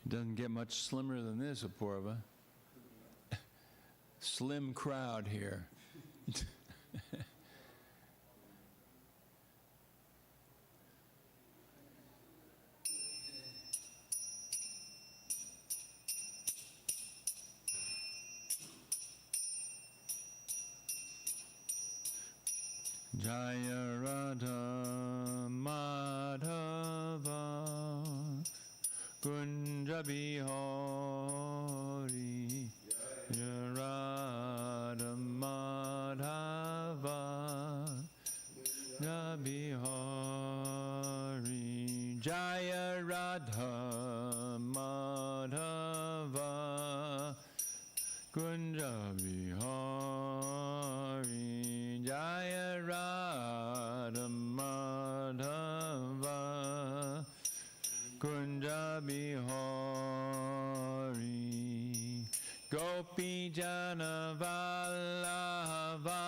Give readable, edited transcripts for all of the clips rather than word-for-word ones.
Doesn't get much slimmer than this, Apurva. Slim crowd here. Jaya Radha Madhava Kunja Bihari Jaya Radha Madhava Kunja Bihari Jaya Radha Madhava Kunja Bihari Jaya Radha Madhava Kunja Bihari Gopi Jana Vallabha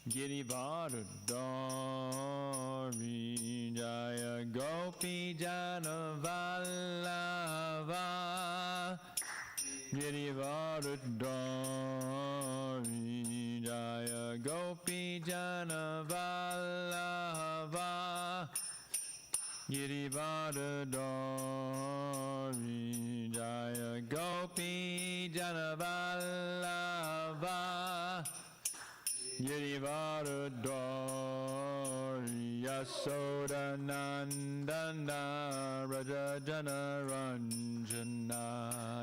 Girivardhari Jaya Gopi Jana Vallabha Girivardhari Jaya Gopi Jana Vallabha Girivardhari Jaya Gopi Jana Vallabha Girivardhari Yasoda Nandana Raja Jana Ranjana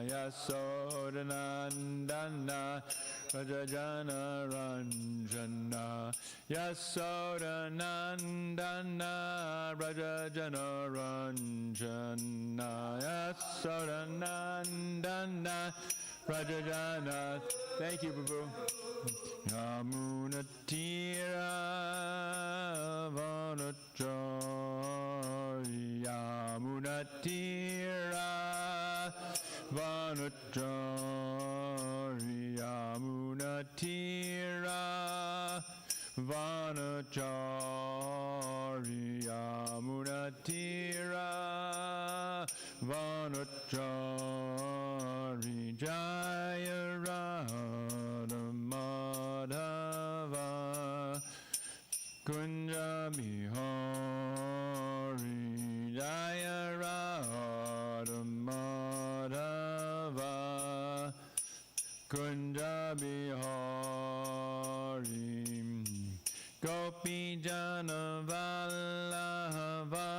Yasoda Nandana Raja Jana Ranjana Yasoda Nandana Raja Jana Ranjana Yasoda Nandana Raja Jana. Thank you, Prabhu. Yamuna Tira Vanachari Yamuna Tira Vanachari Yamuna Tira Vanachari Yamuna Tira Vanachari Jaya Radha Madhava Kunja Bihari Jaya Radha Madhava Kunja Bihari Gopi Jana Vallabha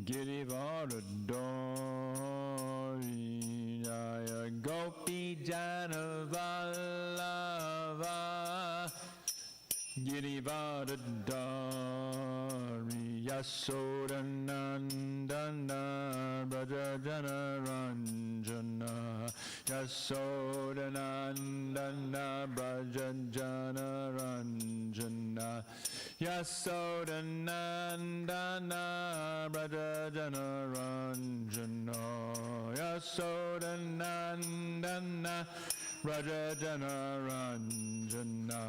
Girivardhari Jaya Gopi Jana Vallabha Girivardhari Yasoda Nandana Braja Jana Ranjana Yasoda Nandana Braja Jana Ranjana Yasoda Nandana Braja Jana Ranjana Yasoda Nandana Braja Jana Ranjana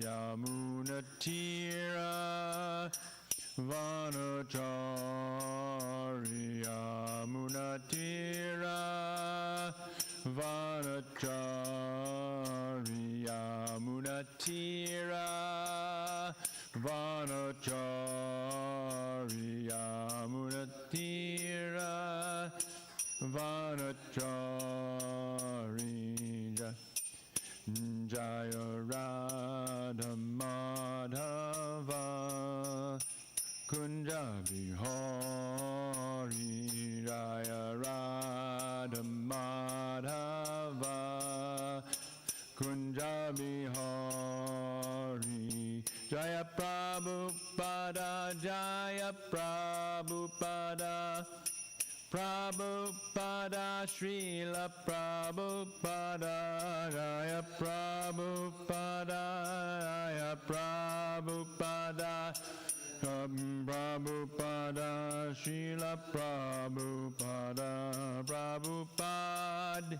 Yamuna Tira Vanachari Yamuna Tira Vanachari Yamuna Tira Vanachari Yamuna Tira Vanachari Jaya Radha Madhava Kunja Bihari Jaya Radha Madhava Kunja Bihari Jaya Prabhupada Jaya Prabhupada Prabhupada Srila Prabhupada Jaya Prabhupada Jaya Prabhupada Prabhupada Srila Prabhupada Prabhupada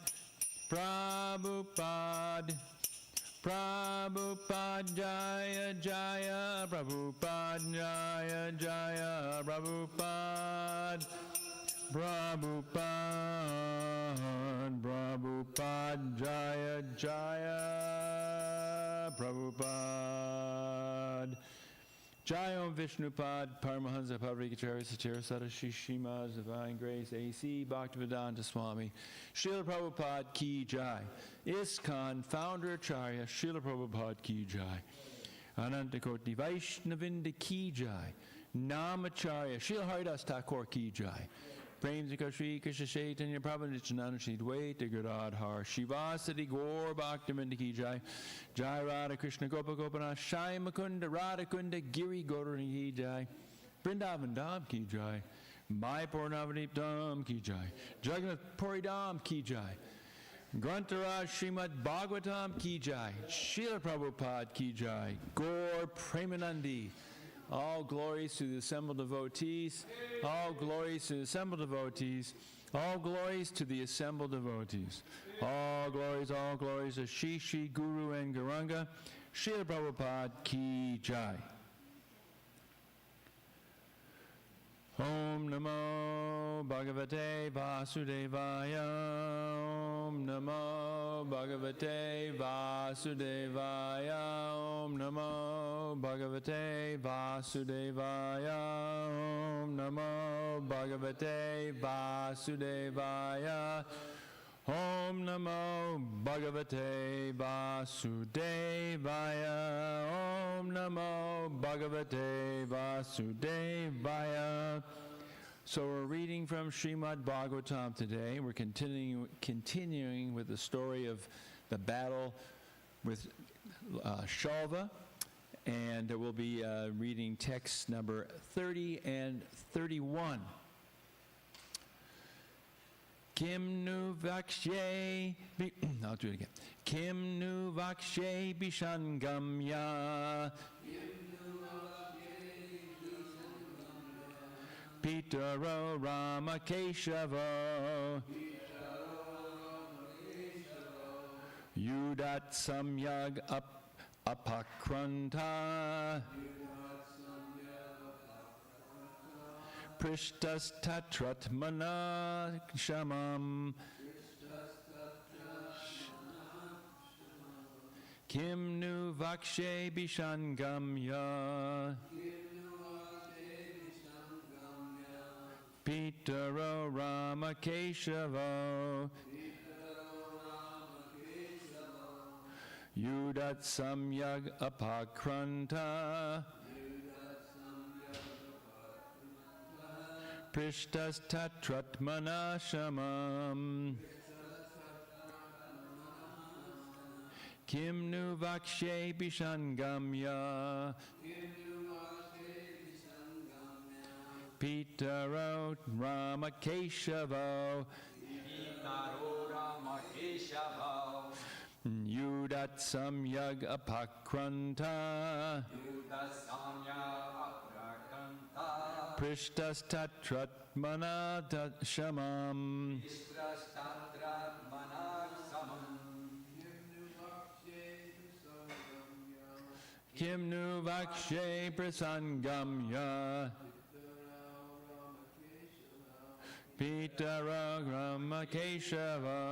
Prabhupada Prabhupada Jaya Jaya Prabhupada Jaya Jaya Prabhupada Prabhupada, Prabhupada, Jaya Jaya, Prabhupada. Jai Om Vishnupad, Paramahansa Pavrikacharya Satira Sadashi Shima Divine Grace A.C. Bhaktivedanta Swami, Srila Prabhupada Ki Jai, ISKCON Founder Acharya, Srila Prabhupada Ki Jai, Anantakoti Vaishnavinda Ki Jai, Namacharya, Srila Haridas Thakur Ki Jai, Premsika Shri Krishna Chaitanya Prabhu Nityananda Shri Dvaita Gadadhar Shivasati Gaur Bhaktivinda Ki Jai, Jai Radha Krishna Gopa Gopanath Shai Mukunda Radha Kunda Giri Gaurani Ki Jai, Vrindavan Dham Ki Jai, Mayapur Navadip Dham Ki Jai, Jagannath Puri Dham Ki Jai, Grantaraj Srimad Bhagavatam Ki Jai, Srila Prabhupada Ki Jai, Gaur Premanandi. All glories to the assembled devotees. All glories to the assembled devotees. All glories to the assembled devotees. All glories to Shri Shri Guru and Gauranga. Srila Prabhupada Ki Jai. Om Namo Bhagavate Vasudevaya. Om Namo Bhagavate Vasudevaya. Om Namo Bhagavate Vasudevaya. Om Namo Bhagavate Vasudevaya. Om Namo Bhagavate Vasudevaya. Om Namo Bhagavate Vasudevaya. So we're reading from Srimad Bhagavatam today. We're continuing with the story of the battle with Shalva, and we'll be reading texts number 30 and 31. Kim nu vakshe, I'll do it again. Kim nu vakshe bishangamya. Pitaro Ramakeshavo. Yudat samyag apakranta. Prishtas tatrat mana shamam. Kim nu vakshe bishangamya. Pitaro Ramakeshavo. Yudat samyag apakranta. Prishtas tatrat manashamam. Kim nu vakshe bishangamya. Pitaro Ramakeshavo. Yudat samyag apakranta. Prishtas tatrat manashamam. Kim nu vakshe prasangamya. Pitaro Ramakeshava.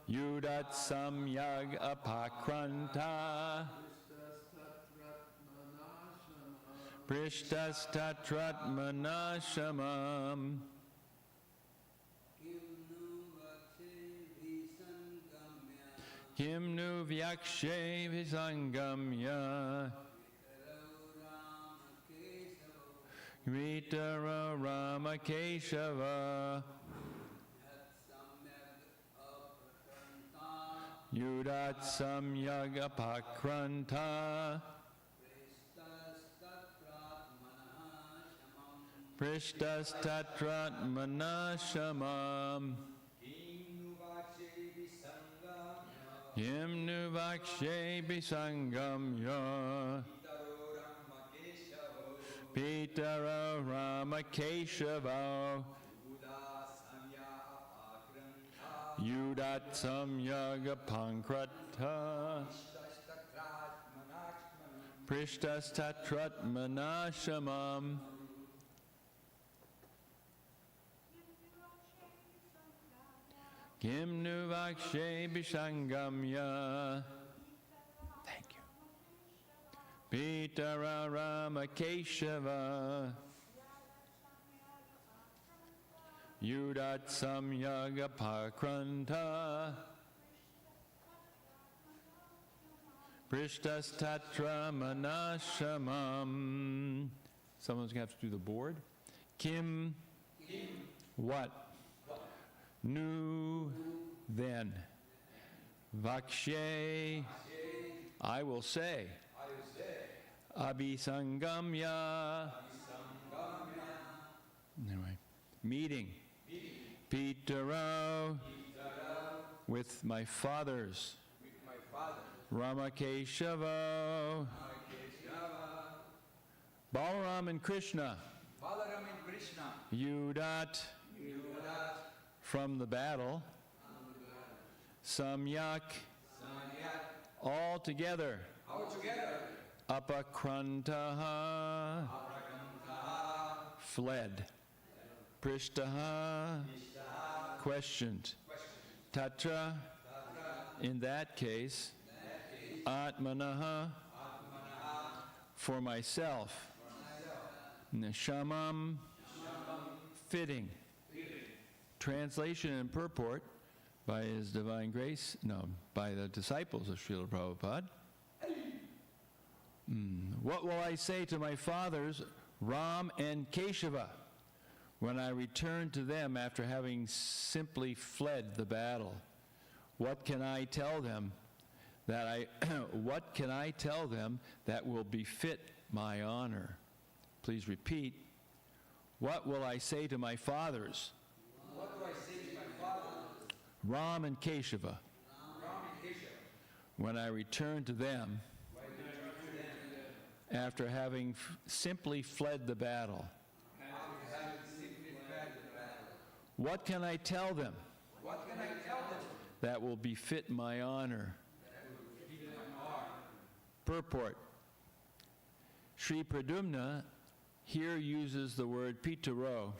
Yudat samyag apakranta. Prishtas tatrat manashamam. Kim nu vyakshe visangamya. Vitara Ramakeshava. Yudat samyag apakranta. Prishtas tatrat manashamam. Yim nu vakshe bisangamya. Pitaro Ramakeshavo. Yudat samyaga pankrata. Prishtas tatrat manashamam. Kim nu vakshe bishangamya. Thank you. Pitara Rama Keshava. Yudat samyaga pakranta. Prishtas tatra manashamam. Someone's going to have to do the board. Kim. What? Nu, then. Vakshe, I will say. Abhisangamya. Anyway, meeting. Pitaro, with my fathers. Ramakeshava. Balaram and Krishna. Yudat. From the battle. Samyak. All together. Apakrantaha. Fled. Prishtaha. Questioned. Tatra. In that case. Atmanaha. For myself. Nishamam. Fitting. Translation and purport by His Divine Grace, by the disciples of Srila Prabhupada. What will I say to my fathers, Ram and Keshava, when I return to them after having simply fled the battle? What can I tell them that what can I tell them that will befit my honor? Please repeat. What will I say to my fathers? Ram and Keshava, when I return to them after having simply fled the battle? What can I tell them that will befit my honor? Purport. Sri Pradumna here uses the word pitaro,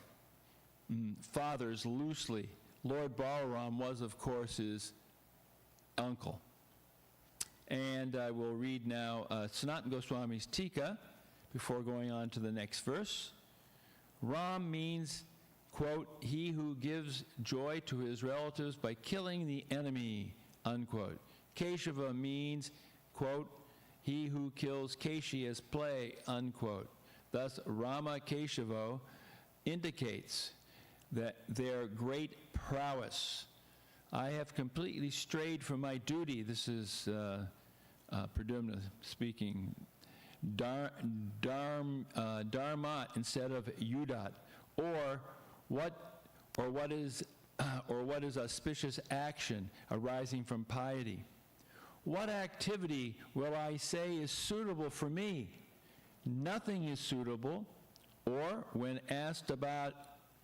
fathers, loosely. Lord Balaram was, of course, his uncle. And I will read now Sanatana Goswami's Tika before going on to the next verse. Ram means, quote, he who gives joy to his relatives by killing the enemy, unquote. Keshava means, quote, he who kills Keshi as play, unquote. Thus, Rama Keshavo indicates that their great prowess. I have completely strayed from my duty. This is Pradumna speaking. Dharmat instead of Yudat. Or what is auspicious action arising from piety? What activity will I say is suitable for me? Nothing is suitable. Or when asked about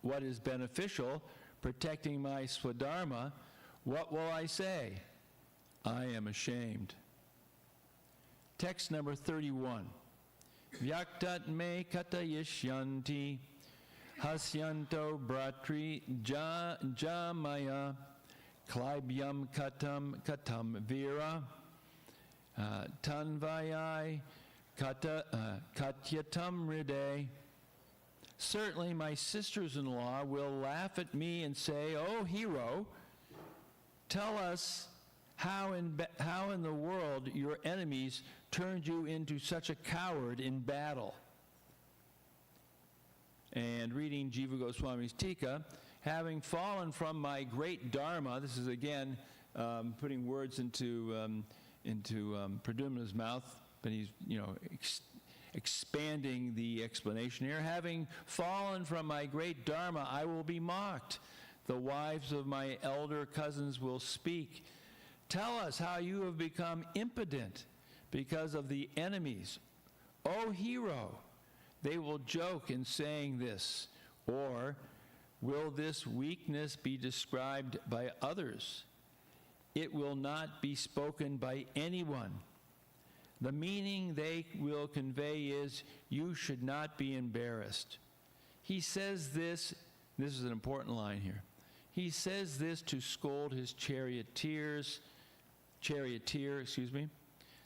what is beneficial, protecting my swadharma, what will I say? I am ashamed. Text number 31. Vyaktat me katayishyanti hasyanto bratri jamaya klaibyam katam vira tanvayai katyatam ride. Certainly my sisters-in-law will laugh at me and say, "Oh, hero, tell us how in the world your enemies turned you into such a coward in battle." And reading Jiva Goswami's Tika, having fallen from my great dharma, this is again putting words into Pradumna's mouth, but he's expanding the explanation here. Having fallen from my great dharma, I will be mocked. The wives of my elder cousins will speak. Tell us how you have become impotent because of the enemies. O hero, they will joke in saying this. Or, will this weakness be described by others? It will not be spoken by anyone. The meaning they will convey is, you should not be embarrassed. He says this is an important line here. He says this to scold his charioteer,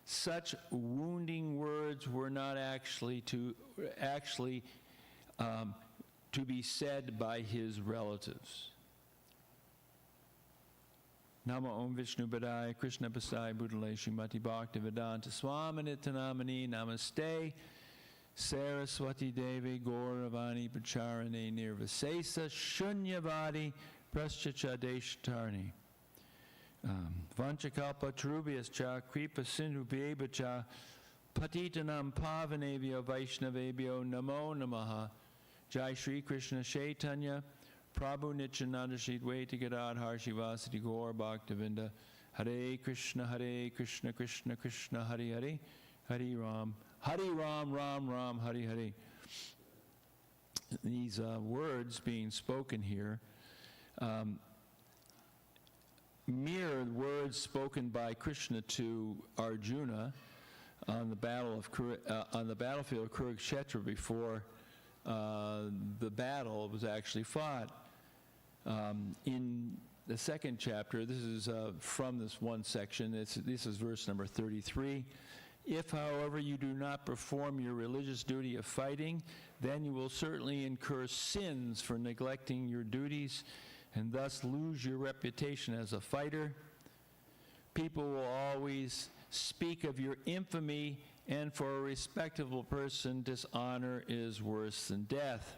Such wounding words were not actually to be said by his relatives. Nama Om Vishnu Padaya Krishna Pasai Buddhale Srimati Bhakti Vedanta Swaminitanamani Namaste Saraswati Devi Gauravani Pacharane Nirvasesa Shunyavadi Praschacha Deshatarni Vanchakalpa Tarubhyascha Kripa Sindhubhyevacha Patitanam Pavanebhyo Vaishnavebhyo Namo Namaha Jai Shri Krishna Chaitanya Prabhu Nityananda Shri Dvaita Gadadhar Shivasati Gaur Bhaktavinda Hare Krishna Krishna Krishna Hare Hare Hare Ram Ram Ram Hare Hare. These words being spoken here mirror words spoken by Krishna to Arjuna on the battlefield of Kurukshetra before the battle was actually fought. In the second chapter, this is from this one section, this is verse number 33. If, however, you do not perform your religious duty of fighting, then you will certainly incur sins for neglecting your duties and thus lose your reputation as a fighter. People will always speak of your infamy, and for a respectable person, dishonor is worse than death.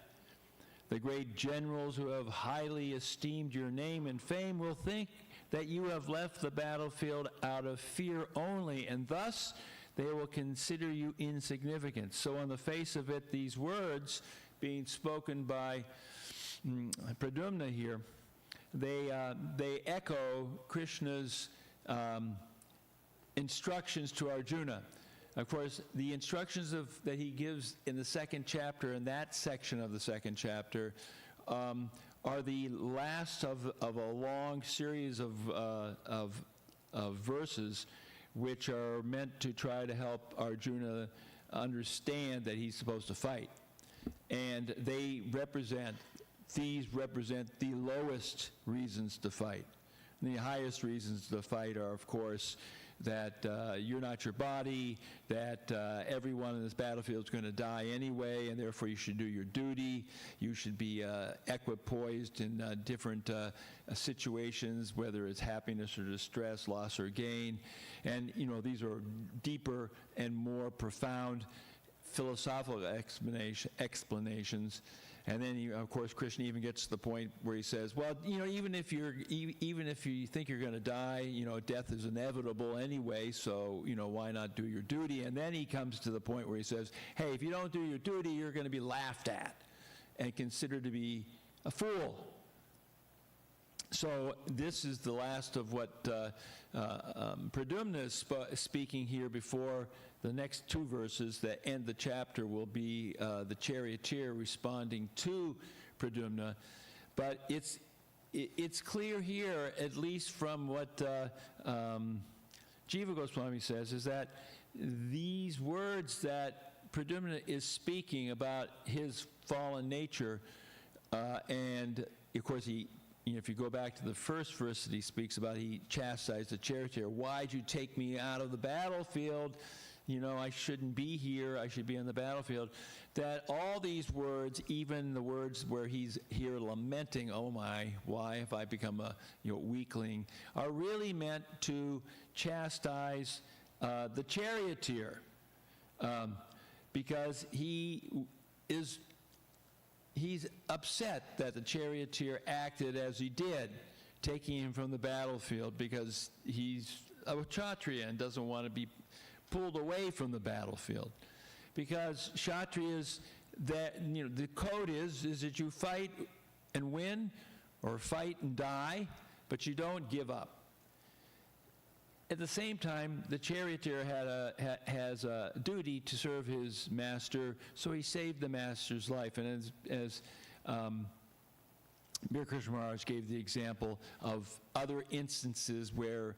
The great generals who have highly esteemed your name and fame will think that you have left the battlefield out of fear only, and thus they will consider you insignificant. So on the face of it, these words being spoken by Pradyumna here, they echo Krishna's instructions to Arjuna. Of course, the instructions that he gives in the second chapter, in that section of the second chapter, are the last of a long series of verses which are meant to try to help Arjuna understand that he's supposed to fight. And these represent the lowest reasons to fight. And the highest reasons to fight are, of course, that you're not your body, that everyone in this battlefield is going to die anyway, and therefore you should do your duty. You should be equipoised in different situations, whether it's happiness or distress, loss or gain. And, these are deeper and more profound philosophical explanations. And then, of course, Krishna even gets to the point where he says, well, even if you think you're going to die, death is inevitable anyway, so, why not do your duty? And then he comes to the point where he says, hey, if you don't do your duty, you're going to be laughed at and considered to be a fool. So this is the last of what Pradyumna is speaking here before the next two verses that end the chapter will be the charioteer responding to Pradyumna. But it's clear here, at least from what Jiva Goswami says, is that these words that Pradyumna is speaking about his fallen nature, and of course if you go back to the first verse that he speaks about, he chastised the charioteer. Why'd you take me out of the battlefield? I shouldn't be here. I should be on the battlefield. That all these words, even the words where he's here lamenting, oh my, why have I become a weakling, are really meant to chastise the charioteer, because he's upset that the charioteer acted as he did, taking him from the battlefield, because he's a Kshatriya and doesn't want to be pulled away from the battlefield. Because Kshatriyas, the code is that you fight and win, or fight and die, but you don't give up. At the same time, the charioteer has a duty to serve his master, so he saved the master's life. And as Bir Krishna Maharaj gave the example of other instances where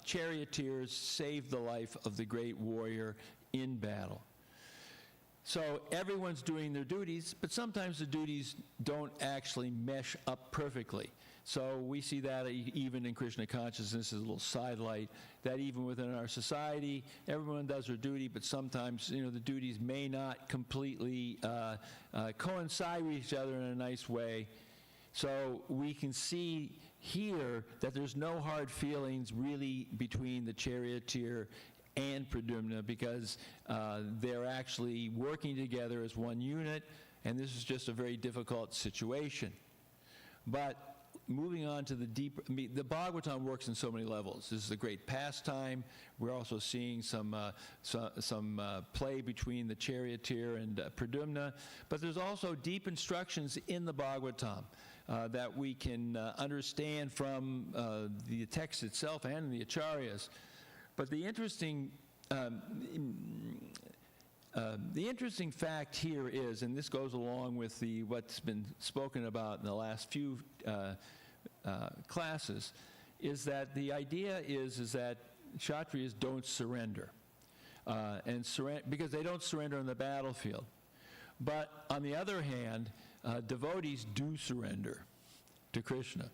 charioteers saved the life of the great warrior in battle. So everyone's doing their duties, but sometimes the duties don't actually mesh up perfectly. So we see that even in Krishna consciousness as a little sidelight, that even within our society, everyone does their duty, but sometimes, the duties may not completely coincide with each other in a nice way. So we can see here that there's no hard feelings really between the charioteer and Pradyumna, because they're actually working together as one unit, and this is just a very difficult situation. But moving on to the deeper, the Bhagavatam works in so many levels. This is a great pastime. We're also seeing some play between the charioteer and Pradyumna, but there's also deep instructions in the Bhagavatam that we can understand from the text itself and the acharyas. But the interesting fact here is, and this goes along with what's been spoken about in the last few classes, is that the idea is that Kshatriyas don't surrender, because they don't surrender on the battlefield. But on the other hand, devotees do surrender to Krishna.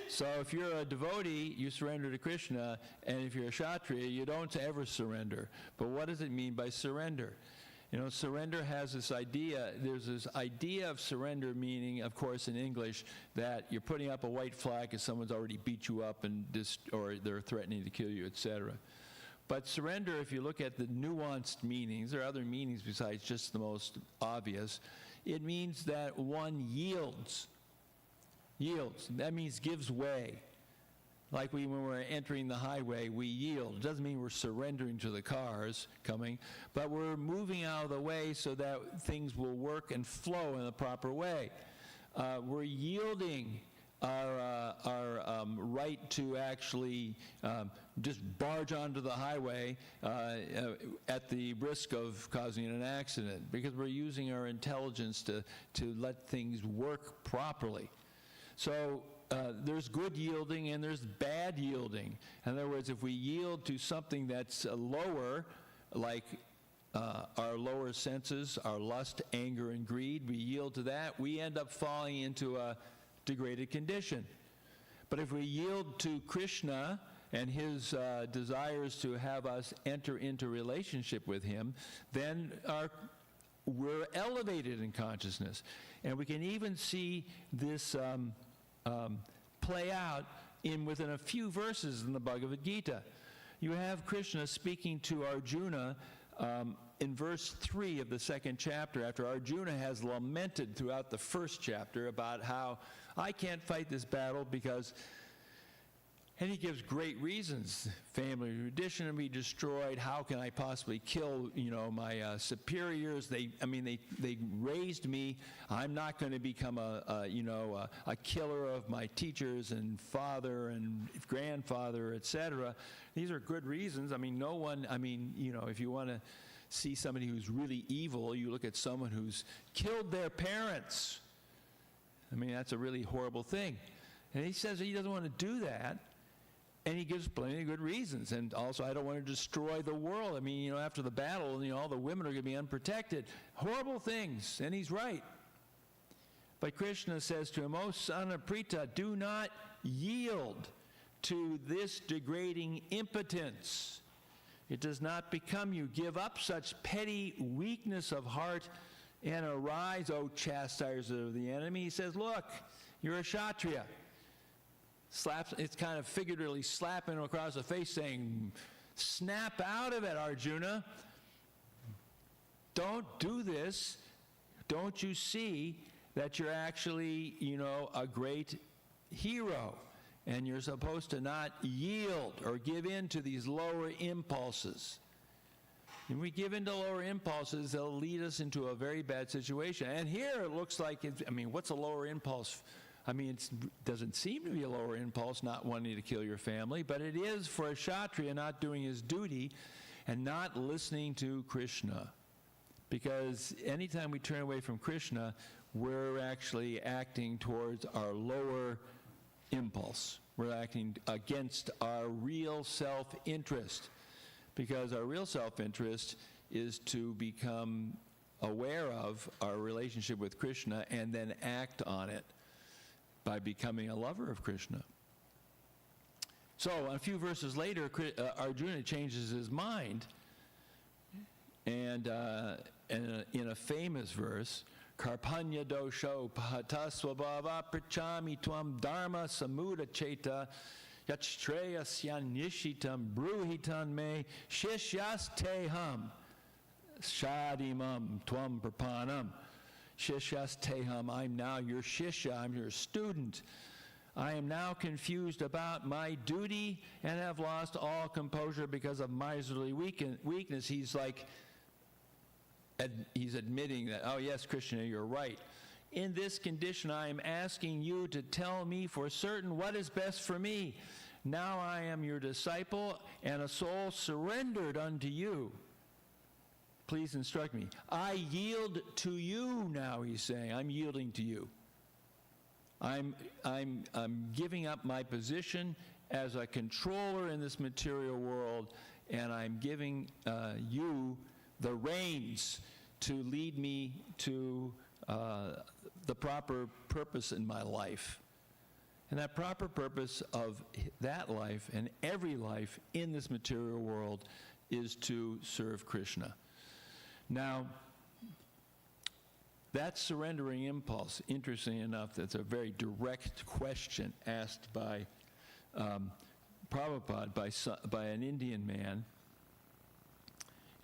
So if you're a devotee, you surrender to Krishna, and if you're a Kshatriya, you don't ever surrender. But what does it mean by surrender? Surrender has this idea, there's this idea of surrender, meaning, of course, in English, that you're putting up a white flag because someone's already beat you up or they're threatening to kill you, etc. But surrender, if you look at the nuanced meanings, there are other meanings besides just the most obvious, it means that one yields. That means gives way. Like when we're entering the highway, we yield. It doesn't mean we're surrendering to the cars coming, but we're moving out of the way so that things will work and flow in the proper way. We're yielding our right to actually just barge onto the highway at the risk of causing an accident, because we're using our intelligence to let things work properly. So there's good yielding and there's bad yielding. In other words, if we yield to something that's lower, like our lower senses, our lust, anger, and greed, we yield to that, we end up falling into a degraded condition. But if we yield to Krishna and his desires to have us enter into relationship with him, then we're elevated in consciousness. And we can even see this play out within a few verses in the Bhagavad Gita. You have Krishna speaking to Arjuna in verse 3 of the second chapter, after Arjuna has lamented throughout the first chapter about how I can't fight this battle because, and he gives great reasons. Family tradition to be destroyed. How can I possibly kill, my superiors? They raised me. I'm not going to become a killer of my teachers and father and grandfather, etc. These are good reasons. If you want to see somebody who's really evil, you look at someone who's killed their parents. That's a really horrible thing. And he says he doesn't want to do that. And he gives plenty of good reasons. And also, I don't want to destroy the world. After the battle, all the women are going to be unprotected. Horrible things. And he's right. But Krishna says to him, O son of Prita, do not yield to this degrading impotence. It does not become you. Give up such petty weakness of heart and arise, O chastiser of the enemy. He says, look, you're a Kshatriya. It's kind of figuratively slapping him across the face, saying, snap out of it, Arjuna. Don't do this. Don't you see that you're actually, a great hero, and you're supposed to not yield or give in to these lower impulses. When we give in to lower impulses, they'll lead us into a very bad situation. And here it looks like, what's a lower impulse? It doesn't seem to be a lower impulse, not wanting to kill your family, but it is for a Kshatriya not doing his duty and not listening to Krishna. Because anytime we turn away from Krishna, we're actually acting towards our lower impulse. We're acting against our real self-interest. Because our real self-interest is to become aware of our relationship with Krishna and then act on it by becoming a lover of Krishna. So a few verses later, Arjuna changes his mind, and in a famous verse, Karpanya dosho pahatasvabhava prachami tvam dharma samudacheta yachreyasyan nishitam bruhitan me shishyas teham shadimam tvam prapanam. Shishyas teham, I'm now your shishya, I'm your student. I am now confused about my duty and have lost all composure because of miserly weakness. He's like, he's admitting that, oh yes, Krishna, you're right. In this condition, I am asking you to tell me for certain what is best for me. Now I am your disciple and a soul surrendered unto you. Please instruct me. I yield to you now, he's saying. I'm yielding to you. I'm giving up my position as a controller in this material world, and I'm giving you the reins to lead me to the proper purpose in my life. And that proper purpose of that life and every life in this material world is to serve Krishna. Now, that surrendering impulse, interesting enough, that's a very direct question asked by Prabhupada, by an Indian man.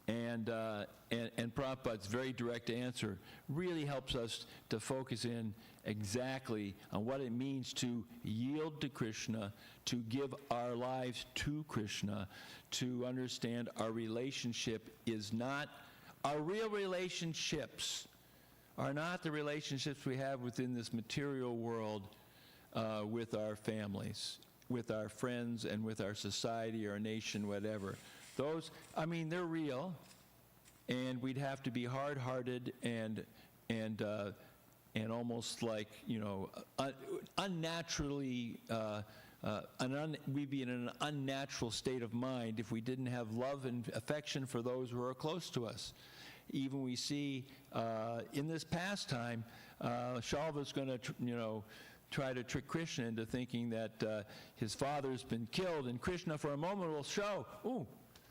And Prabhupada's very direct answer really helps us to focus in exactly on what it means to yield to Krishna, to give our lives to Krishna, to understand our relationship is not, our real relationships are not the relationships we have within this material world with our families, with our friends, and with our society, our nation, whatever. Those, I mean, they're real, and we'd have to be hard-hearted and almost like, you know, unnaturally, we'd be in an unnatural state of mind if we didn't have love and affection for those who are close to us. Even we see in this pastime, Shalva's going to, try to trick Krishna into thinking that his father's been killed, and Krishna for a moment will show,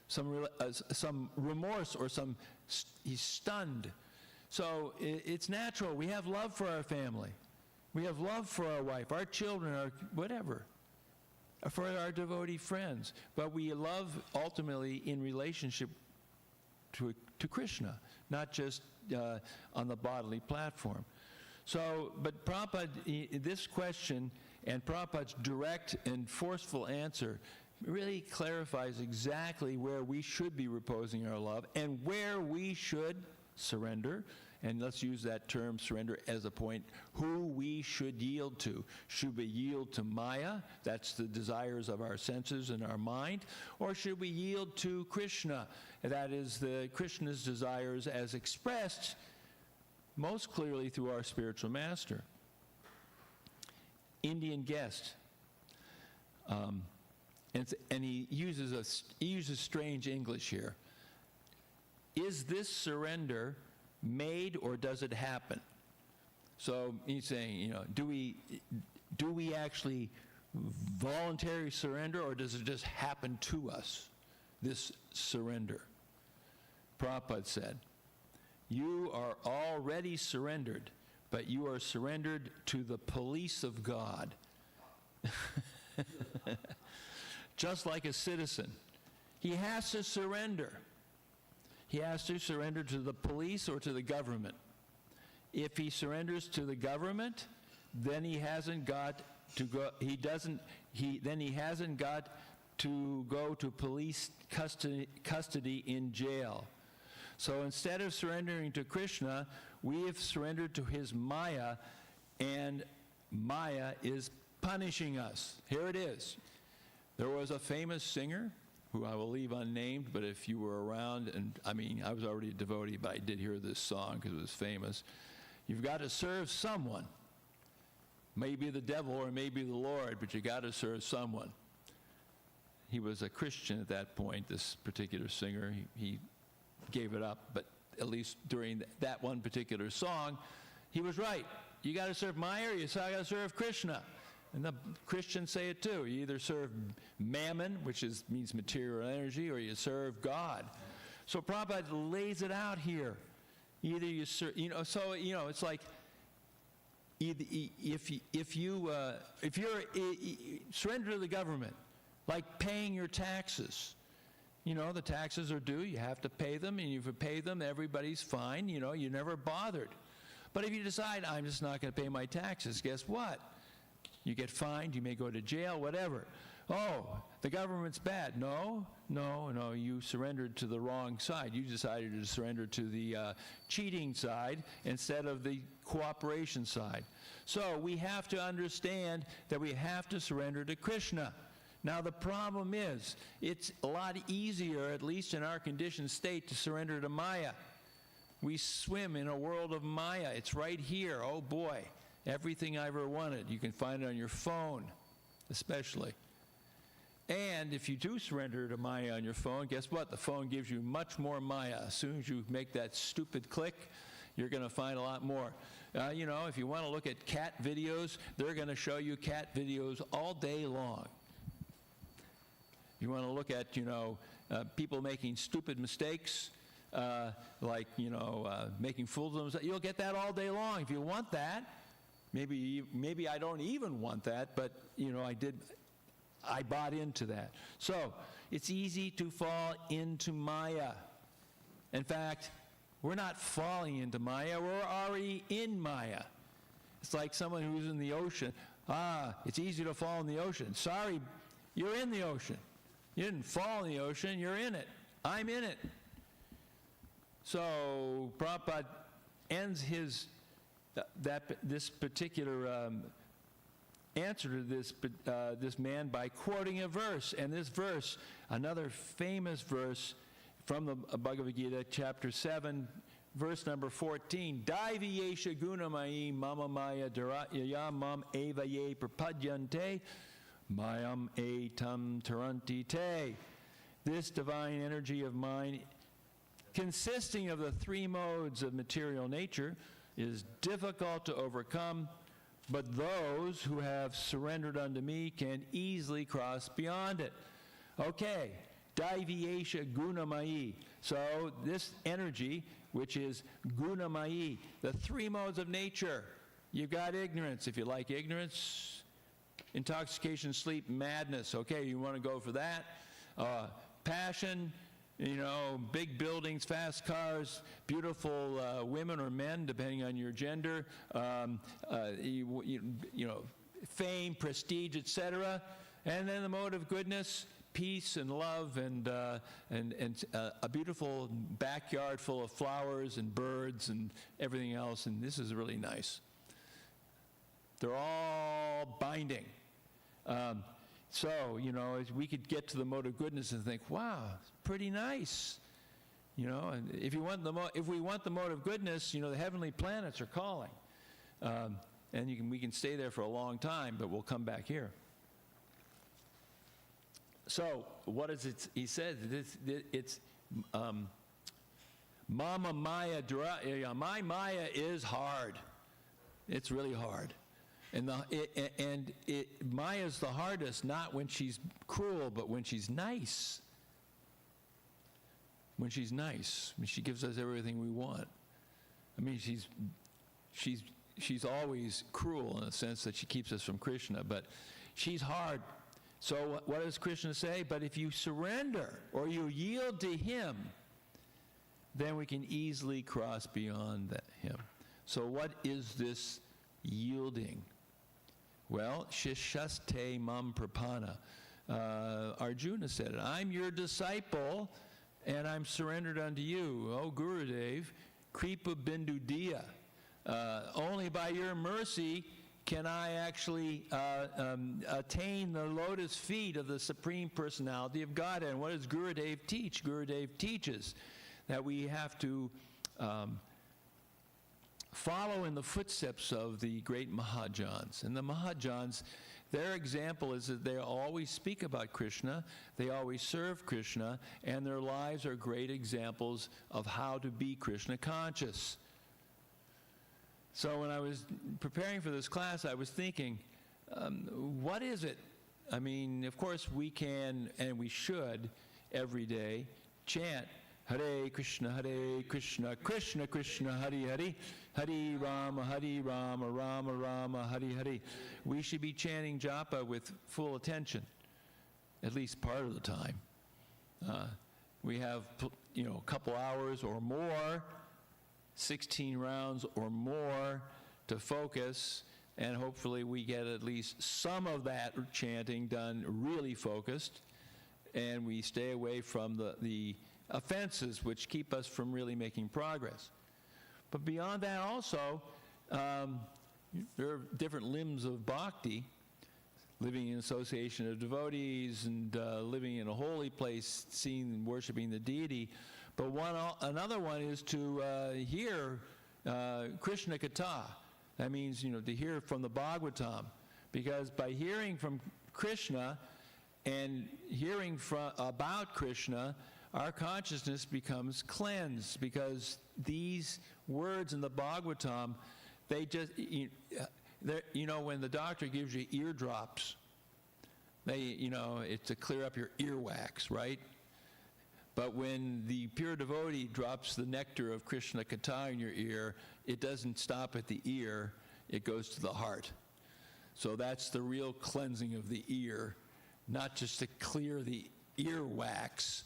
some remorse or he's stunned. So it's natural. We have love for our family. We have love for our wife, our children, our whatever, for our devotee friends. But we love ultimately in relationship to Krishna, not just on the bodily platform. So, but Prabhupada, this question and Prabhupada's direct and forceful answer really clarifies exactly where we should be reposing our love and where we should surrender. And let's use that term, surrender, as a point. Who we should yield to. Should we yield to Maya? That's the desires of our senses and our mind. Or should we yield to Krishna? That is the Krishna's desires as expressed most clearly through our spiritual master. Indian guest. And he uses strange English here. Is this surrender made or does it happen? So he's saying, do we actually voluntarily surrender, or does it just happen to us, this surrender? Prabhupada said, you are already surrendered, but you are surrendered to the police of God. Just like a citizen. He has to surrender. He has to surrender to the police or to the government. If he surrenders to the government, then he hasn't got to go. Then he hasn't got to go to police custody in jail. So instead of surrendering to Krishna, we have surrendered to his Maya, and Maya is punishing us. Here it is. There was a famous singer who I will leave unnamed, but if you were around, and I mean, I was already a devotee, but I did hear this song because it was famous. You've got to serve someone. Maybe the devil or maybe the Lord, but you got to serve someone. He was a Christian at that point, this particular singer. He gave it up, but at least during that one particular song, he was right. You got to serve Maya or you got to serve Krishna. And the Christians say it too. You either serve mammon, which means material energy, or you serve God. So Prabhupada lays it out here. Either you serve, it's like, if you're surrender to the government, like paying your taxes. The taxes are due, you have to pay them, and if you pay them, everybody's fine, you're never bothered. But if you decide, I'm just not going to pay my taxes, guess what? You get fined, you may go to jail, whatever. Oh, the government's bad. No, you surrendered to the wrong side. You decided to surrender to the cheating side instead of the cooperation side. So we have to understand that we have to surrender to Krishna. Now the problem is, it's a lot easier, at least in our conditioned state, to surrender to Maya. We swim in a world of Maya. It's right here. Oh boy, everything I ever wanted. You can find it on your phone, especially. And if you do surrender to Maya on your phone, guess what? The phone gives you much more Maya. As soon as you make that stupid click, you're going to find a lot more. If you want to look at cat videos, they're going to show you cat videos all day long. You want to look at, people making stupid mistakes, making fools of themselves. You'll get that all day long. If you want that, maybe I don't even want that, but, I bought into that. So it's easy to fall into Maya. In fact, we're not falling into Maya. We're already in Maya. It's like someone who's in the ocean. It's easy to fall in the ocean. Sorry, you're in the ocean. You didn't fall in the ocean, you're in it. I'm in it. So Prabhupada ends this particular answer to this man by quoting a verse. And this verse, another famous verse from the Bhagavad Gita, chapter 7, verse number 14. Daivi yesha gunamayi mama maya dharatya mam eva ye prapadyante mayam etam taranti te. This divine energy of mine, consisting of the three modes of material nature, is difficult to overcome, but those who have surrendered unto me can easily cross beyond it. Okay, Daiviyesha Gunamayi. So this energy, which is Gunamayi, the three modes of nature. You've got ignorance. If you like ignorance, intoxication, sleep, madness. Okay, you want to go for that. Passion, big buildings, fast cars, beautiful women or men, depending on your gender, fame, prestige, etc. And then the mode of goodness, peace and love, and a beautiful backyard full of flowers and birds and everything else. And this is really nice. They're all binding. So, we could get to the mode of goodness and think, wow, it's pretty nice. And if we want the mode of goodness, the heavenly planets are calling. And we can stay there for a long time, but we'll come back here. So, what is it? He says it's Mama Maya, my Maya is hard. It's really hard. And Maya's the hardest, not when she's cruel, but when she's nice. When she's nice, when she gives us everything we want. I mean, she's always cruel in the sense that she keeps us from Krishna, but she's hard. So what does Krishna say? But if you surrender or you yield to him, then we can easily cross beyond him. So what is this yielding? Well, Shishaste mam prapana. Arjuna said it. I'm your disciple, and I'm surrendered unto you. O Gurudev, Kripa Bindu Diya. Only by your mercy can I actually attain the lotus feet of the Supreme Personality of Godhead? And what does Gurudev teach? Gurudev teaches that we have to follow in the footsteps of the great Mahajans. And the Mahajans, their example is that they always speak about Krishna, they always serve Krishna, and their lives are great examples of how to be Krishna conscious. So when I was preparing for this class, I was thinking, what is it? I mean, of course we can and we should every day chant Hare Krishna, Krishna Krishna, Hare Hare, Hare Rama, Rama Rama, Hare Hare. We should be chanting japa with full attention, at least part of the time. We have, a couple hours or more, 16 rounds or more to focus, and hopefully we get at least some of that chanting done really focused, and we stay away from the offenses which keep us from really making progress. But beyond that also, there are different limbs of bhakti, living in association of devotees and living in a holy place, seeing and worshiping the deity. But another one is to hear Krishna Katha. That means, to hear from the Bhagavatam. Because by hearing from Krishna and hearing about Krishna, our consciousness becomes cleansed, because these words in the Bhagavatam, they just, when the doctor gives you eardrops, it's to clear up your earwax, right? But when the pure devotee drops the nectar of Krishna Katha in your ear, it doesn't stop at the ear, it goes to the heart. So that's the real cleansing of the ear, not just to clear the earwax,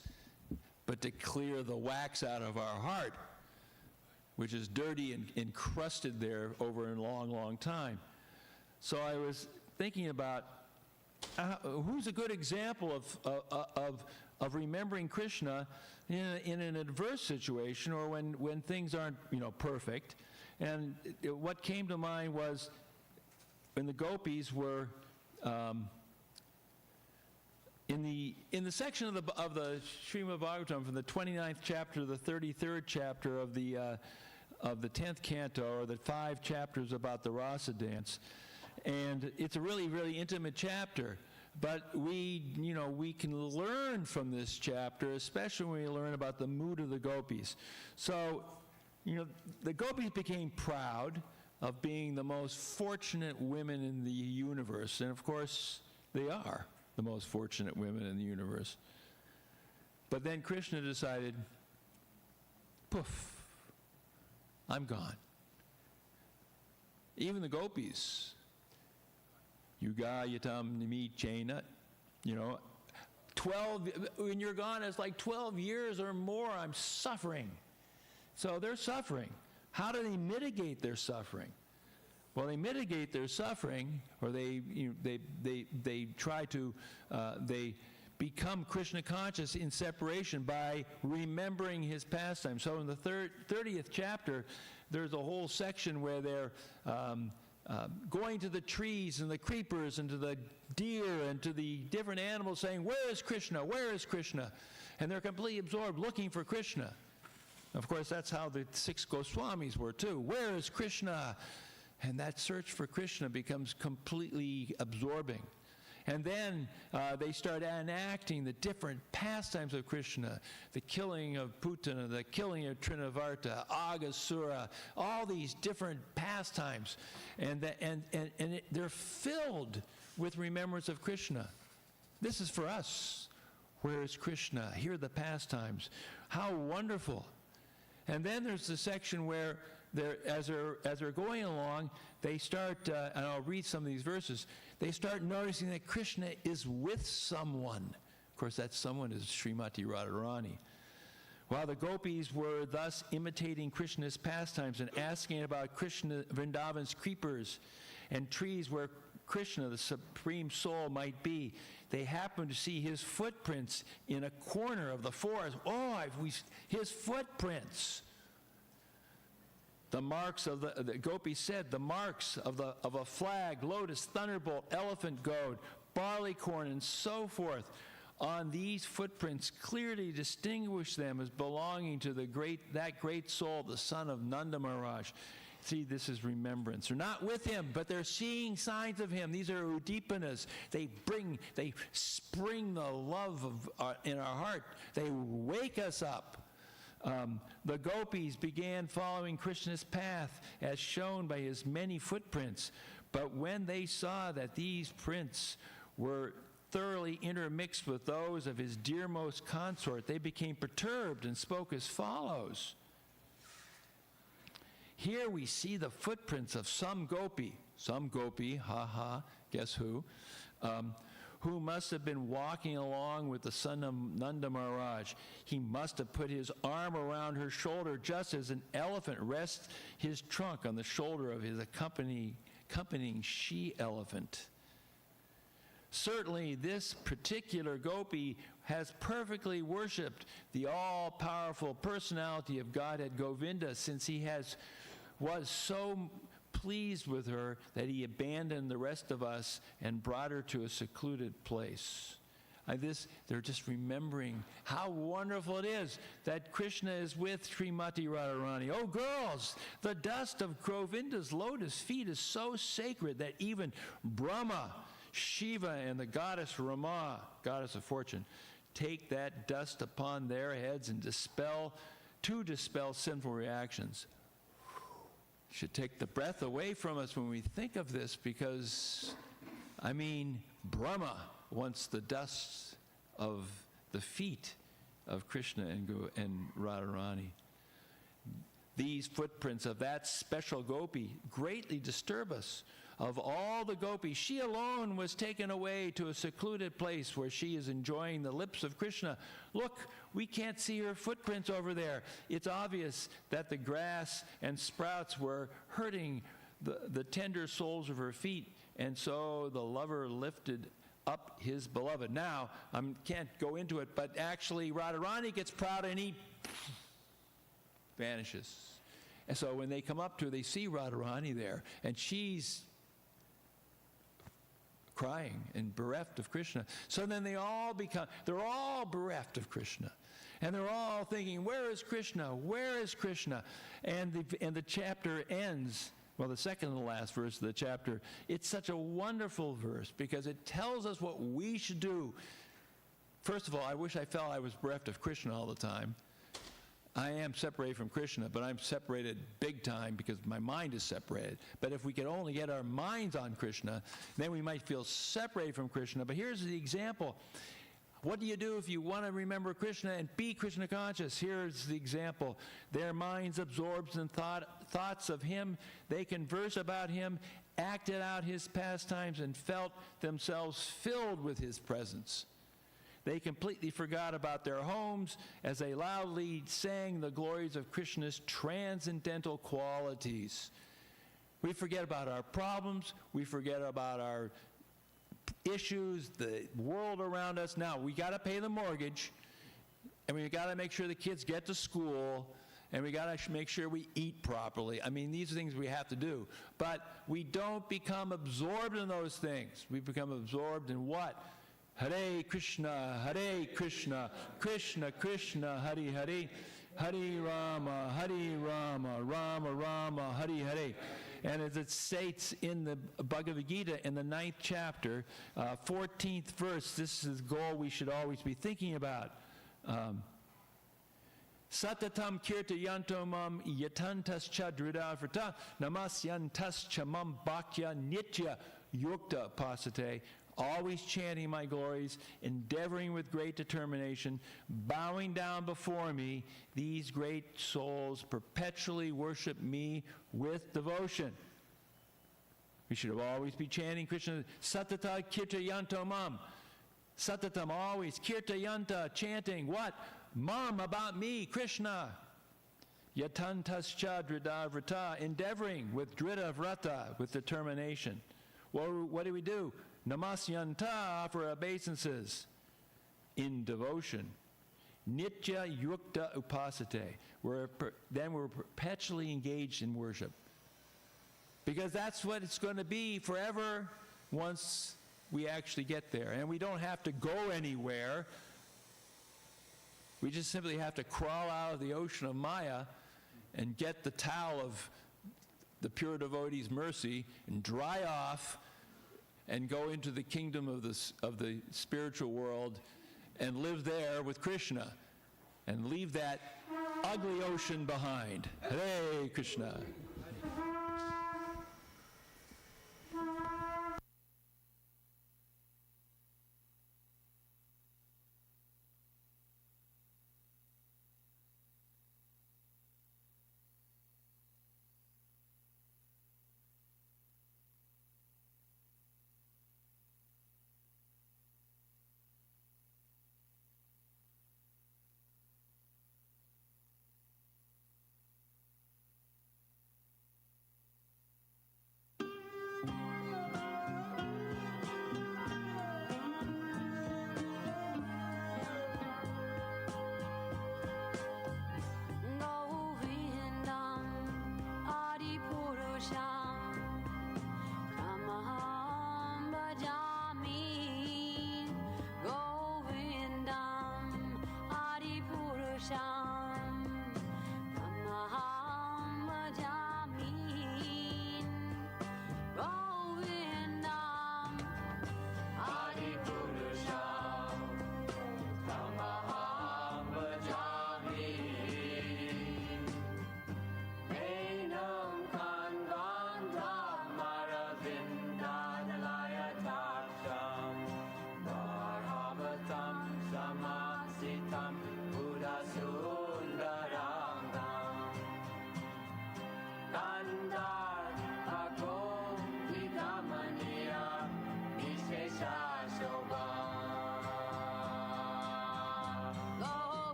but to clear the wax out of our heart, which is dirty and encrusted there over a long, long time. So I was thinking about who's a good example of remembering Krishna in an adverse situation, or when things aren't perfect. And what came to mind was when the gopis were in the section of the Srimad Bhagavatam from the 29th chapter to the 33rd chapter of the 10th canto, or the 5 chapters about the rasa dance. And it's a really, really intimate chapter. But we can learn from this chapter, especially when we learn about the mood of the gopis. So, the gopis became proud of being the most fortunate women in the universe. And of course, they are the most fortunate women in the universe. But then Krishna decided, poof, I'm gone. Even the gopis, Yuga Yatam Nimi Chaina, 12, when you're gone, it's like 12 years or more, I'm suffering. So they're suffering. How do they mitigate their suffering? Well, they mitigate their suffering, or they try to, they become Krishna conscious in separation by remembering his pastime. So in the 30th chapter, there's a whole section where they're going to the trees and the creepers and to the deer and to the different animals saying, "Where is Krishna? Where is Krishna?" And they're completely absorbed looking for Krishna. Of course, that's how the 6 Goswamis were too. Where is Krishna? And that search for Krishna becomes completely absorbing. And then they start enacting the different pastimes of Krishna, the killing of Putana, the killing of Trinavarta, Aghasura, all these different pastimes. And they're filled with remembrance of Krishna. This is for us. Where is Krishna? Here are the pastimes. How wonderful. And then there's the section where as they're going along, they start, and I'll read some of these verses, they start noticing that Krishna is with someone. Of course, that someone is Srimati Radharani. While the gopis were thus imitating Krishna's pastimes and asking about Krishna, Vrindavan's creepers and trees where Krishna, the Supreme Soul, might be, they happened to see his footprints in a corner of the forest. Oh, his footprints! The marks of the Gopi said, the marks of a flag, lotus, thunderbolt, elephant goad, barley corn, and so forth. On these footprints clearly distinguish them as belonging to that great soul, the son of Nanda Maharaj. See, this is remembrance. They're not with him, but they're seeing signs of him. These are udipanas. They spring the love in our heart. They wake us up. The gopis began following Krishna's path as shown by his many footprints. But when they saw that these prints were thoroughly intermixed with those of his dearmost consort, they became perturbed and spoke as follows. Here we see the footprints of some gopi, guess who must have been walking along with the son of Nanda Maharaj. He must have put his arm around her shoulder just as an elephant rests his trunk on the shoulder of his accompanying she-elephant. Certainly, this particular gopi has perfectly worshipped the all-powerful personality of Godhead Govinda, since he was so pleased with her that he abandoned the rest of us and brought her to a secluded place. They're just remembering how wonderful it is that Krishna is with Srimati Radharani. Oh, girls, the dust of Govinda's lotus feet is so sacred that even Brahma, Shiva, and the goddess Rama, goddess of fortune, take that dust upon their heads and dispel sinful reactions. Should take the breath away from us when we think of this, because, Brahma wants the dust of the feet of Krishna and Radharani. These footprints of that special gopi greatly disturb us. Of all the gopis, she alone was taken away to a secluded place where she is enjoying the lips of Krishna. Look, we can't see her footprints over there. It's obvious that the grass and sprouts were hurting the tender soles of her feet, and so the lover lifted up his beloved. Now, I can't go into it, but actually Radharani gets proud and he vanishes. And so when they come up to her, they see Radharani there, and she's crying and bereft of Krishna. So then they're all bereft of Krishna. And they're all thinking, where is Krishna? Where is Krishna? And the chapter ends, the second and the last verse of the chapter. It's such a wonderful verse because it tells us what we should do. First of all, I wish I felt I was bereft of Krishna all the time. I am separated from Krishna, but I'm separated big time because my mind is separated. But if we could only get our minds on Krishna, then we might feel separated from Krishna. But here's the example. What do you do if you want to remember Krishna and be Krishna conscious? Here's the example. Their minds absorbed in thoughts of him. They converse about him, acted out his pastimes, and felt themselves filled with his presence. They completely forgot about their homes as they loudly sang the glories of Krishna's transcendental qualities. We forget about our problems. We forget about our issues, the world around us. Now, we got to pay the mortgage, and we got to make sure the kids get to school, and we got to make sure we eat properly. These are things we have to do. But we don't become absorbed in those things. We become absorbed in what? Hare Krishna, Krishna Krishna, Hare Hare, Hare Rama, Rama Rama, Hare Hare. And as it states in the Bhagavad Gita in the 9th chapter, 14th verse, this is the goal we should always be thinking about. Satatam kirtayanto mam yatantas cha dridavrata namasyantas cha mam bhakya nitya yukta pasate. Always chanting my glories, endeavoring with great determination, bowing down before me, these great souls perpetually worship me with devotion. We should always be chanting Krishna, Satata Kirtayanto Mam. Satatam, always, Kirtayanta, chanting, what? Mam, about me, Krishna. Yatantascha Dridavrata, endeavoring with Dridavrata, with determination. What do we do? Namasyanta, offer obeisances in devotion. Nitya yukta upasate. Then we're perpetually engaged in worship. Because that's what it's going to be forever once we actually get there. And we don't have to go anywhere. We just simply have to crawl out of the ocean of Maya and get the towel of the pure devotee's mercy and dry off and go into the kingdom of the spiritual world and live there with Krishna and leave that ugly ocean behind. Hare Krishna.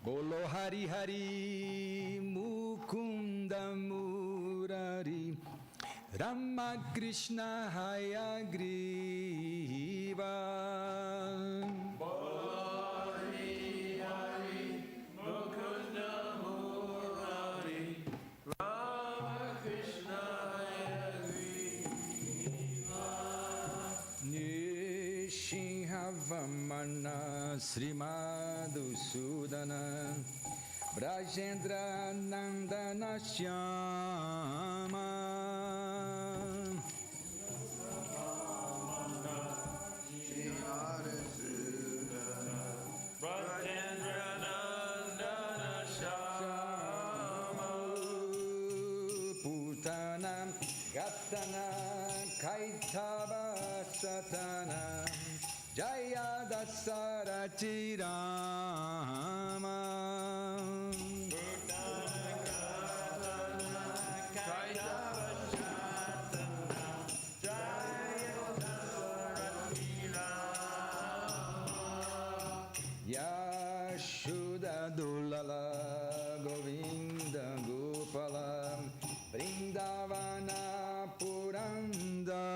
Bolo Hari Hari Mukunda Murari Rama Krishna Hayagriva. Bolo Hari Hari Mukunda Murari Rama Krishna Hayagriva. Nishinhavamana Srimadhusudana Brajendra Nandana Shyama Putana Gatana Kaitava Satana Jaya Dasarati Rama Yashoda Dulala Govinda Gopala Vrindavana Purandara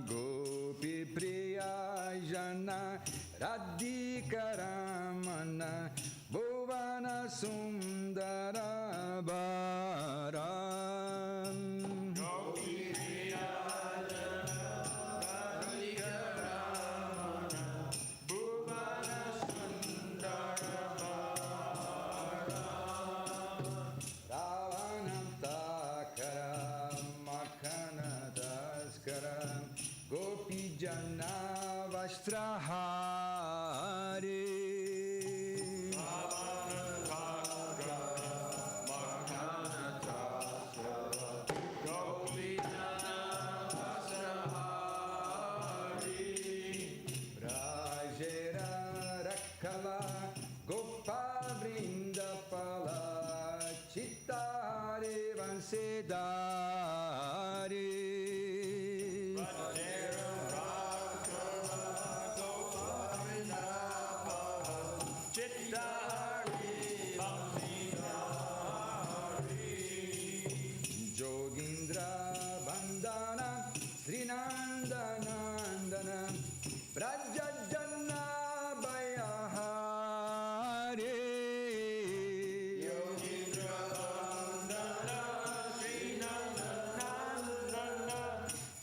Gopi Priya Jana Radhikaramana Bhuvana Sundara Bara Gopi Jana Vastrahare Brajera Rakala Gopa Vrindapala Chittare Vansedare Jogindra Bandana Srinandanandana Prajajana Bayahare Jogindra Bandana Srinandanandana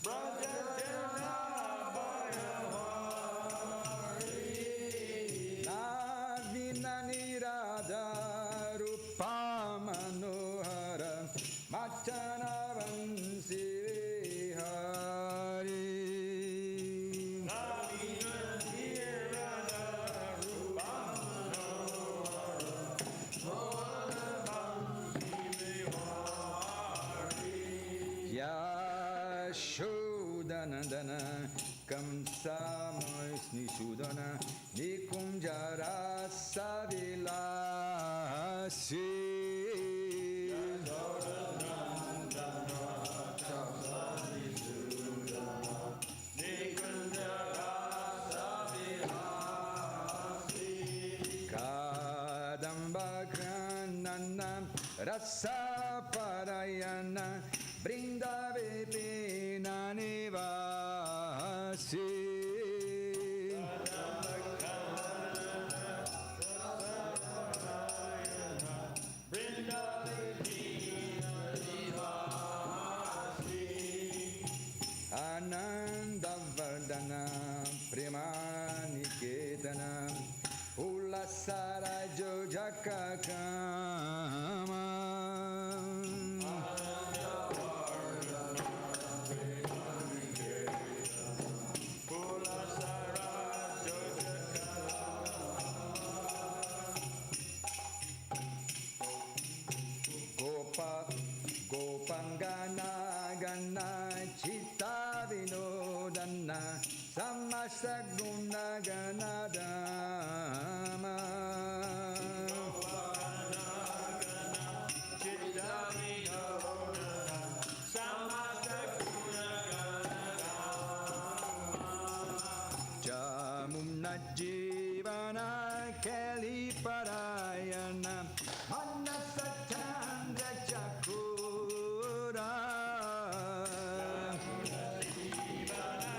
Prajajana Bayahare Navina Nirada Rupa Manohara Machana Vansire Hari Navina Nirada Rupa Manohara Machana Vansire Hari Yashodanandana Kamsa Moisni Sudana Nikunjara Savilasi Kadamba Granana Rasa Parayana Brindave Pinanivasi Ananda Vardana Premaniketana Ulasara Jojaka Kama Gopangana Gana Chitta Vinodana Samasaguna Ganadama Jamuna Jivana Kali Parayana Manasatandra Chakura Jivana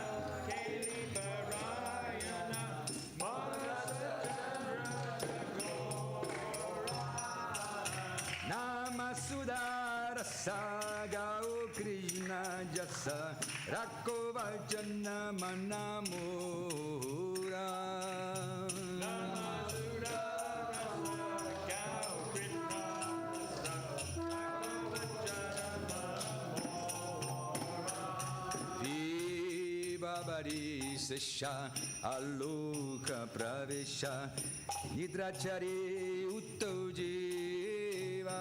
Kali Parayana Manasatandra Rasa Gao Krishna Jasa Rako Vajana Manamura Vibhabari Sesha Aloka Pravesha Nidrachari Uttojiva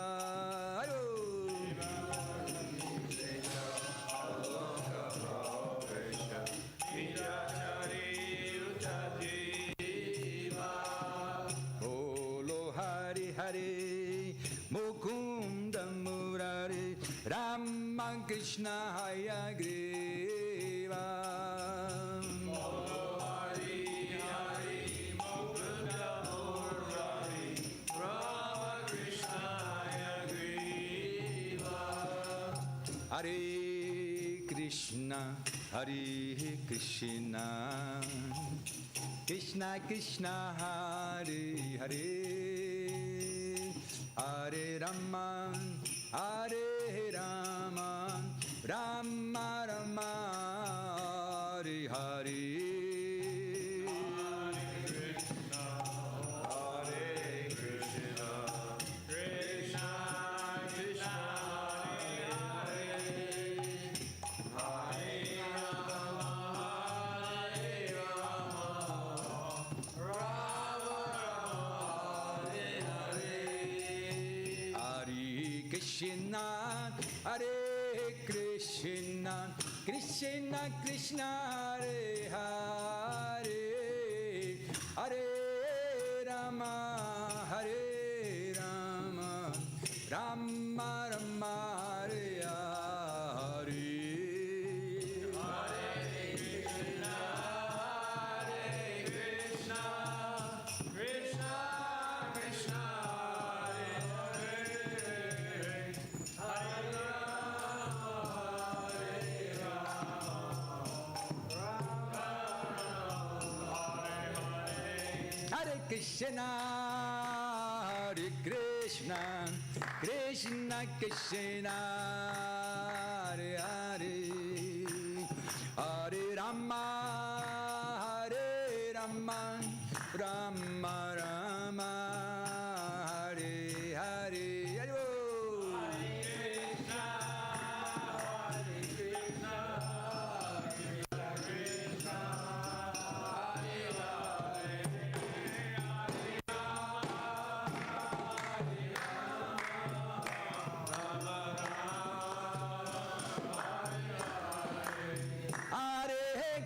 Bolo Hari Hari Mukunda Murari Rama Krishna Hayagriva Hare Krishna, Hare Krishna, Krishna Krishna, Hare Hare, Hare Rama, Hare Rama, Rama Rama, Hare Hare. Krishna, Hare Krishna, Krishna Krishna, Hare Hare, Hare Rama, Hare Rama, Rama Rama, Hare Hare. Krishna, Hare Krishna, Krishna Krishna, Hare Hare, Hare Rama, Hare Rama, Rama Rama, Hare Hare, Hare Bol.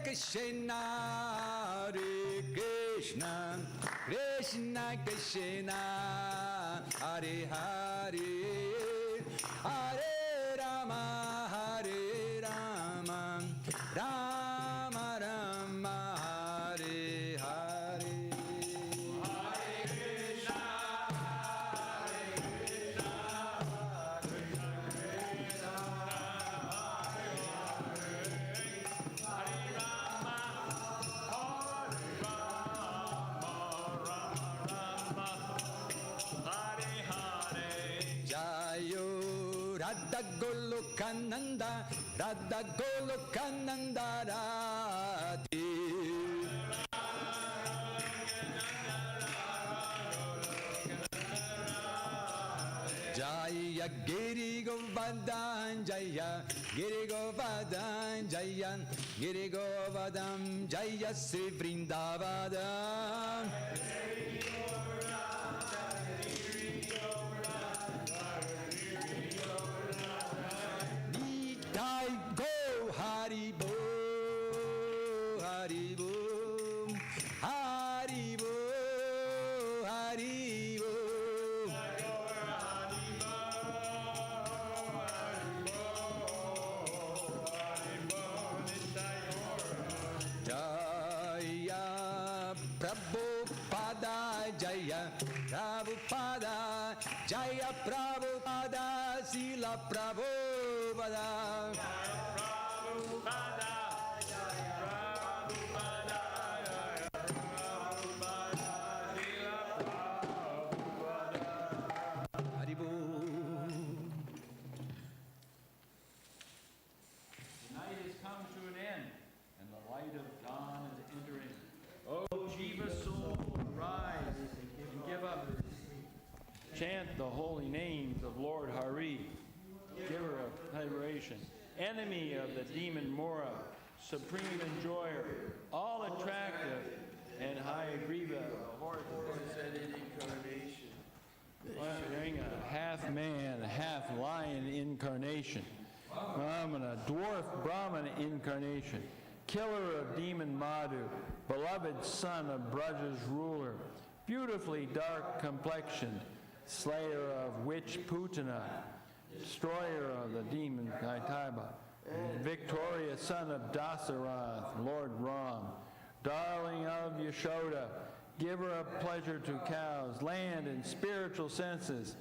Krishna, Hare Krishna, Krishna Krishna, Hare Hare, Hare Rama, Hare Rama, Rama Rama, Hare Hare. Radha Golokananda, Radha Golokananda Radhe. Jaya Giri Govardhan, Jaya Giri Govardhan, Jaya Giri Govardhan, Jaya Sri Vrindavadam. Haribo, Haribo, Haribo, Haribo. Jaya Prabhupada, Jaya Prabhupada, Jaya Prabhupada, Sila Prabhupada. the holy names of Lord Hari, giver of liberation, enemy of the demon Mora, supreme enjoyer, all attractive, and high Griva, the horse and in incarnation. wearing a half man, half lion incarnation. Brahman, a dwarf Brahman incarnation, killer of demon Madhu, beloved son of Braja's ruler, beautifully dark complexioned, slayer of witch Putana, destroyer of the demon Kaitaiba, victorious son of Dasarath, Lord Ram, darling of Yashoda, giver of pleasure to cows, land and spiritual senses,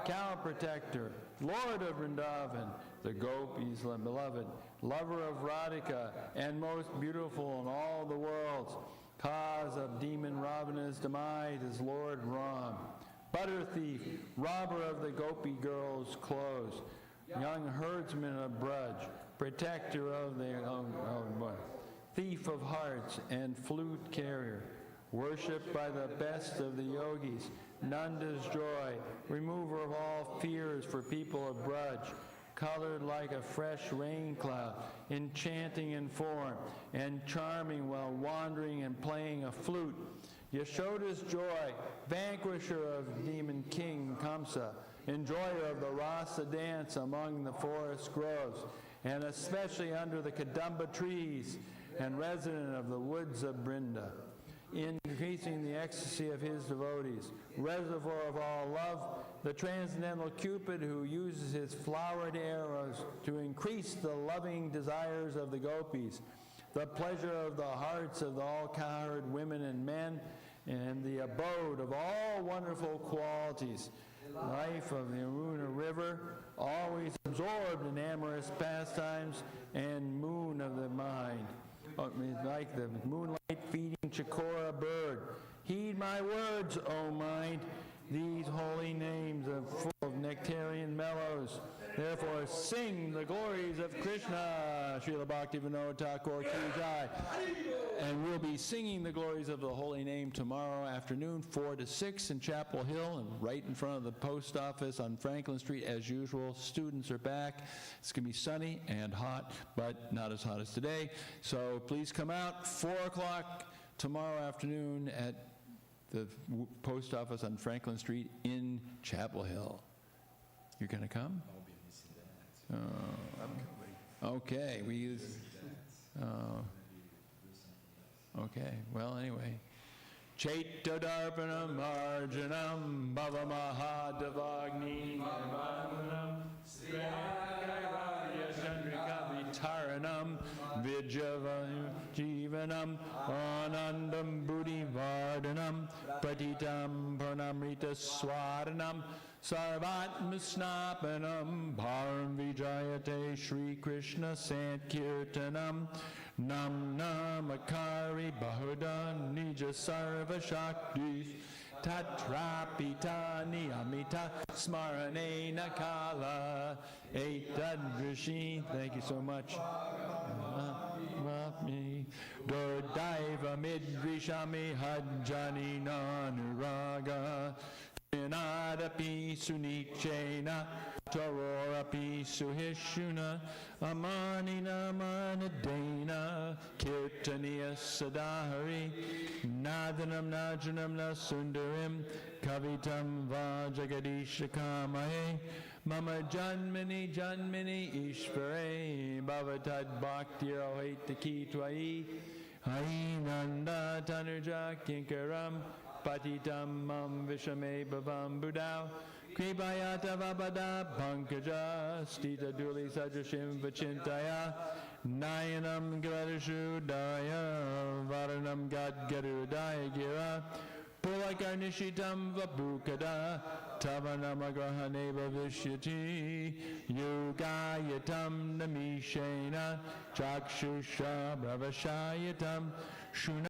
cow protector, Lord of Vrindavan, the gopis beloved, lover of Radhika, and most beautiful in all the worlds, cause of demon Ravana's demise is Lord Ram, butter thief, robber of the gopi girls' clothes, young herdsman of Braj, protector of the thief of hearts and flute carrier, worshipped by the best of the yogis, Nanda's joy, remover of all fears for people of Braj, colored like a fresh rain cloud, enchanting in form, and charming while wandering and playing a flute, Yashoda's joy, vanquisher of demon king Kamsa, enjoyer of the rasa dance among the forest groves, and especially under the Kadamba trees, and resident of the woods of Brinda, increasing the ecstasy of his devotees, reservoir of all love, the transcendental Cupid who uses his flowered arrows to increase the loving desires of the gopis, the pleasure of the hearts of all cowherd women and men, and the abode of all wonderful qualities, life of the Aruna River, always absorbed in amorous pastimes, and moon of the mind, like the moonlight feeding Chikora bird. Heed my words, O mind, these holy names are full of nectarian mellows. Therefore sing the glories of Krishna, Srila Bhaktivinoda Thakur Ki Jai. And we'll be singing the glories of the holy name tomorrow afternoon, 4 to 6 in Chapel Hill, and right in front of the post office on Franklin Street as usual. Students are back. It's going to be sunny and hot, but not as hot as today. So please come out, 4 o'clock tomorrow afternoon at the post office on Franklin Street in Chapel Hill. You're going to come? I'll be missing that. I'm coming. Okay. We use. Okay. Well, anyway. Chaitadarpanam arjanam bhavamahadavagni nirvanam sriyakaivarya chandrikavitaranam vijavayam jivanam anandam buddhivardhanam pratitam pranamrita swaranam sarvatmasnapanam bharam vijayate Shri Krishna Sankirtanam nam namakari bahuda nija sarva shaktis tatrapita niyamita smaranena kala etadrishi. Thank you so much. Durdaiva midrishami hajjani nanuraga Nadapi sunichena tarorapi suhishuna amanina manadena kirtaniya sadahari nadanam najanam nasundarim kavitam vajagadisha kamahe mama janmani janmani ishvare bhavatad bhaktir ohitaki tvai ainanda tanuja kinkaram Patitam mam vishame bhavam budau Kribayata vabada pankaja Stita duli sadrashim vachintaya Nayanam gadashudaya Varanam gadgarudaya gira Pulakarnishitam vabukada Tavanamagrahane bhavishyati Yugayatam namishena Chakshusha bhavashayatam Shuna